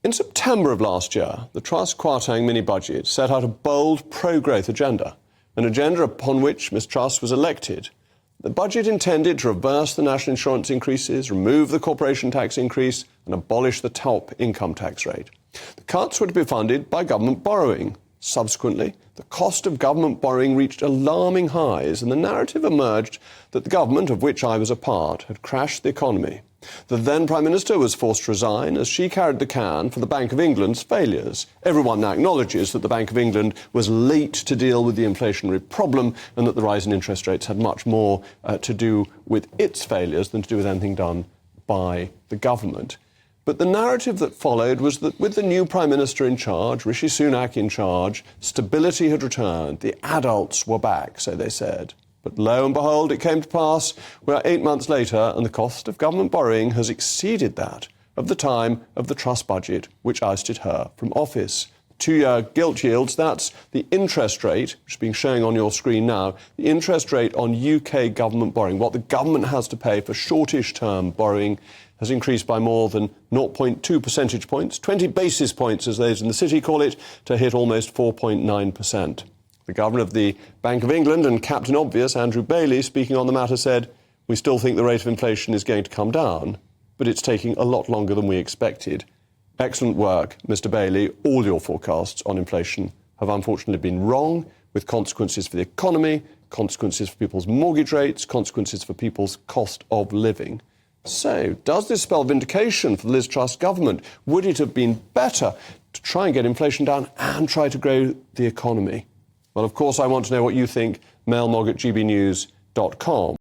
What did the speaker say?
In September of last year, the Truss Kwarteng mini-budget set out a bold pro-growth agenda, an agenda upon which Ms Truss was elected. The budget intended to reverse the national insurance increases, remove the corporation tax increase and abolish the top income tax rate. The cuts were to be funded by government borrowing. Subsequently, the cost of government borrowing reached alarming highs and the narrative emerged that the government, of which I was a part, had crashed the economy. The then Prime Minister was forced to resign as she carried the can for the Bank of England's failures. Everyone now acknowledges that the Bank of England was late to deal with the inflationary problem and that the rise in interest rates had much more to do with its failures than to do with anything done by the government. But the narrative that followed was that with the new Prime Minister in charge, Rishi Sunak in charge, stability had returned. The adults were back, so they said. But lo and behold, it came to pass. We are 8 months later, and the cost of government borrowing has exceeded that of the time of the Truss budget, which ousted her from office. 2-year gilt yields, that's the interest rate, which is being shown on your screen now, the interest rate on UK government borrowing, what the government has to pay for shortish term borrowing, has increased by more than 0.2 percentage points, 20 basis points, as those in the city call it, to hit almost 4.9%. The Governor of the Bank of England and Captain Obvious, Andrew Bailey, speaking on the matter, said, "We still think the rate of inflation is going to come down, but it's taking a lot longer than we expected." Excellent work, Mr Bailey. All your forecasts on inflation have unfortunately been wrong, with consequences for the economy, consequences for people's mortgage rates, consequences for people's cost of living. So, does this spell vindication for the Liz Truss government? Would it have been better to try and get inflation down and try to grow the economy? Well, of course, I want to know what you think. Mailmog@gbnews.com.